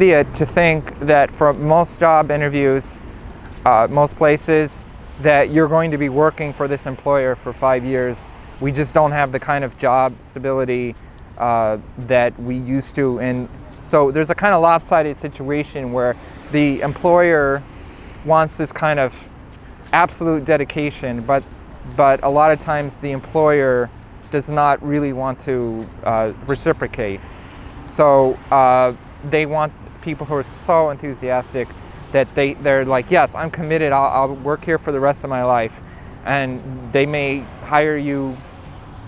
Idiot to think that for most job interviews, most places, that you're going to be working for this employer for 5 years. We just don't have the kind of job stability that we used to. And so there's a kind of lopsided situation where the employer wants this kind of absolute dedication, but a lot of times the employer does not really want to reciprocate. So they want people who are so enthusiastic that they're like, yes, I'm committed, I'll work here for the rest of my life. And they may hire you,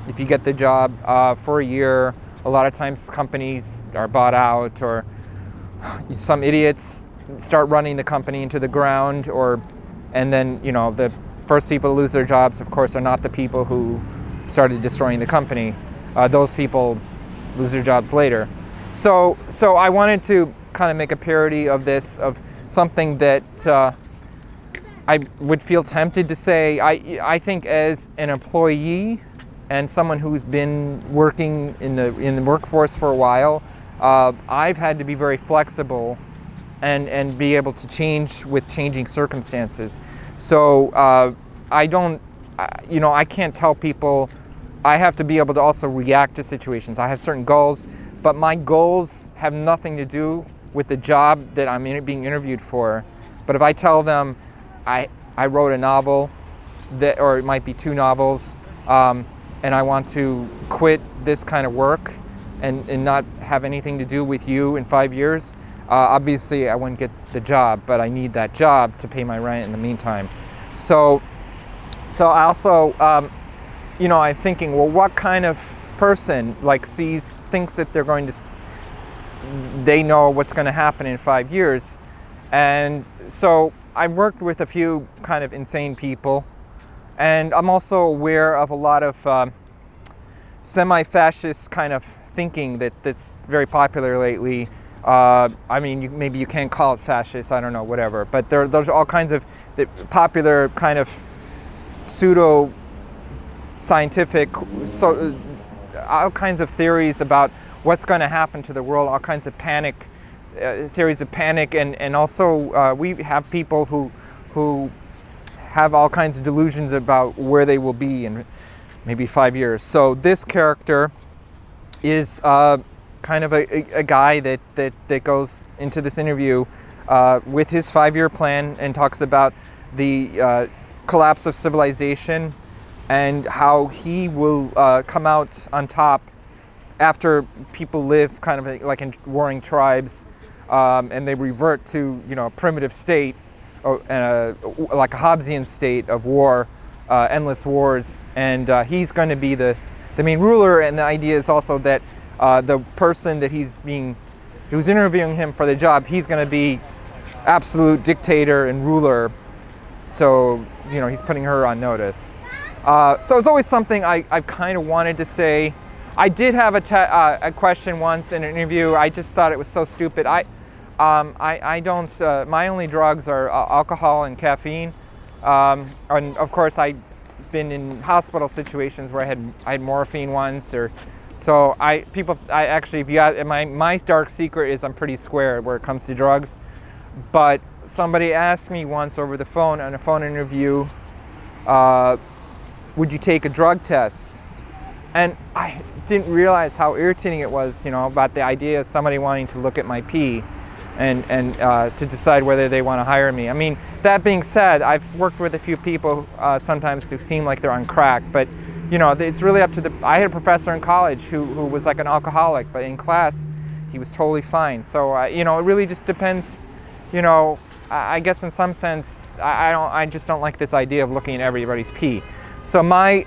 if you get the job, for a year. A lot of times companies are bought out, or some idiots start running the company into the ground, and then, the first people to lose their jobs, of course, are not the people who started destroying the company. Those people lose their jobs later. So I wanted to kind of make a parody of this, of something that I would feel tempted to say. I think as an employee and someone who's been working in the workforce for a while, I've had to be very flexible and be able to change with changing circumstances. So I can't tell people. I have to be able to also react to situations. I have certain goals, but my goals have nothing to do with the job that I'm being interviewed for. But if I tell them I wrote a novel, or it might be 2 novels, and I want to quit this kind of work and not have anything to do with you in 5 years, obviously I wouldn't get the job, but I need that job to pay my rent in the meantime. So I also, I'm thinking, well, what kind of person thinks that they know what's going to happen in 5 years. And so I worked with a few kind of insane people, and I'm also aware of a lot of semi-fascist kind of thinking that's very popular lately. Maybe you can't call it fascist, I don't know, whatever, but there's all kinds of popular kind of pseudo scientific, all kinds of theories about what's going to happen to the world, all kinds of panic, theories of panic, and also we have people who have all kinds of delusions about where they will be in maybe 5 years. So this character is kind of a guy that goes into this interview with his 5-year plan and talks about the collapse of civilization and how he will come out on top after people live kind of like in warring tribes, and they revert to a primitive state, like a Hobbesian state of war, endless wars, and he's going to be the main ruler. And the idea is also that the person that who's interviewing him for the job, he's going to be absolute dictator and ruler. So he's putting her on notice. So it's always something I've kind of wanted to say. I did have a question once in an interview. I just thought it was so stupid. I don't. My only drugs are alcohol and caffeine, and of course I've been in hospital situations where I had morphine once, my dark secret is I'm pretty square where it comes to drugs. But somebody asked me once over the phone on a phone interview, would you take a drug test? And I didn't realize how irritating it was, about the idea of somebody wanting to look at my pee and to decide whether they want to hire me. I mean, that being said, I've worked with a few people sometimes who seem like they're on crack, but it's really up to I had a professor in college who was like an alcoholic, but in class he was totally fine. So it really just depends. I guess in some sense I just don't like this idea of looking at everybody's pee. So my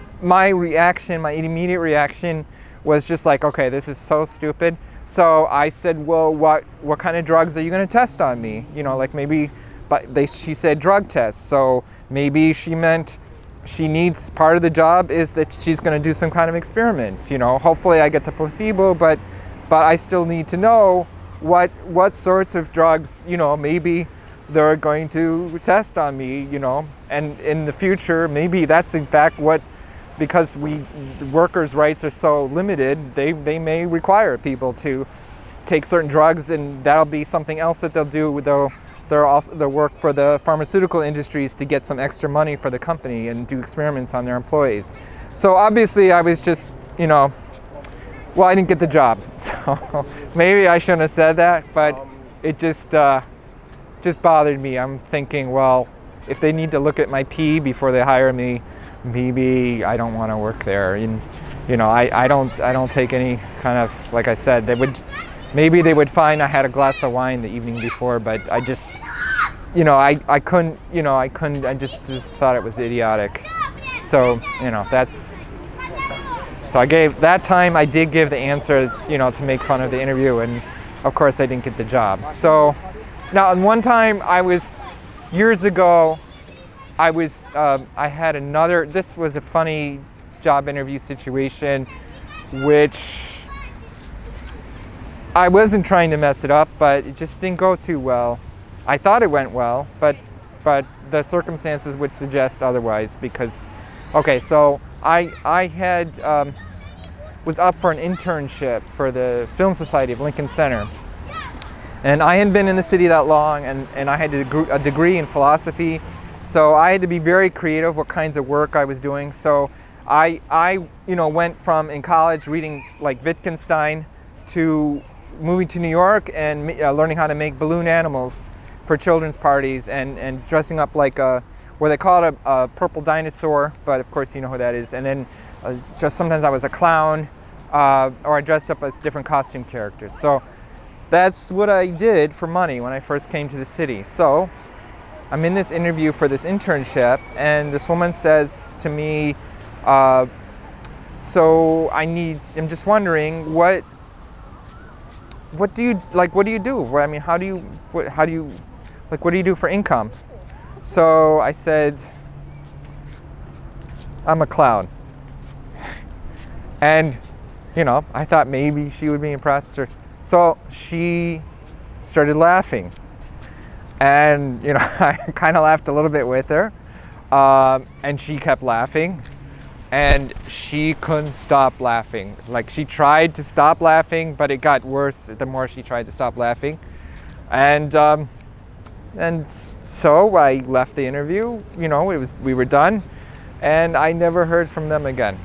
reaction, my immediate reaction was just like, okay, this is so stupid. So I said, well, what kind of drugs are you going to test on me? She said drug tests. So maybe she meant she needs, part of the job is that she's going to do some kind of experiment. Hopefully I get the placebo, but I still need to know what sorts of drugs, maybe they're going to test on me, and in the future, maybe that's in fact because workers' rights are so limited, they may require people to take certain drugs, and that'll be something else that they'll do. They'll work for the pharmaceutical industries to get some extra money for the company and do experiments on their employees. So obviously I was just, well, I didn't get the job. So maybe I shouldn't have said that, but it just bothered me. I'm thinking, well, if they need to look at my pee before they hire me, maybe I don't want to work there. And I don't take any kind of, like I said, maybe they would find I had a glass of wine the evening before, but I just, I couldn't, I just thought it was idiotic. So, so I gave, that time I did give the answer, to make fun of the interview, and of course I didn't get the job. So now, and one time years ago, I had another, this was a funny job interview situation, which I wasn't trying to mess it up, but it just didn't go too well. I thought it went well, but the circumstances would suggest otherwise, because, okay, so I was up for an internship for the Film Society of Lincoln Center. And I hadn't been in the city that long, and I had a degree in philosophy, so I had to be very creative what kinds of work I was doing. So I went from in college reading like Wittgenstein to moving to New York and learning how to make balloon animals for children's parties, and dressing up like where they call it a purple dinosaur, but of course you know who that is. And then just sometimes I was a clown, or I dressed up as different costume characters. So that's what I did for money when I first came to the city. So I'm in this interview for this internship, and this woman says to me, so I'm just wondering, what do you do? I mean, what do you do for income? So I said, I'm a clown. And, I thought maybe she would be impressed. So she started laughing. And, I kind of laughed a little bit with her. And she kept laughing. And she couldn't stop laughing. Like, she tried to stop laughing, but it got worse the more she tried to stop laughing. And so I left the interview. We were done, and I never heard from them again.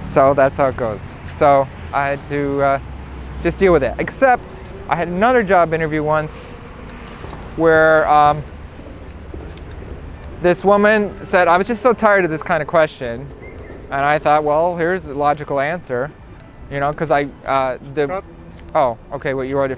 So that's how it goes. So I had to just deal with it. Except I had another job interview once where this woman said, I was just so tired of this kind of question, and I thought, well, here's the logical answer, because oh, okay, well, you already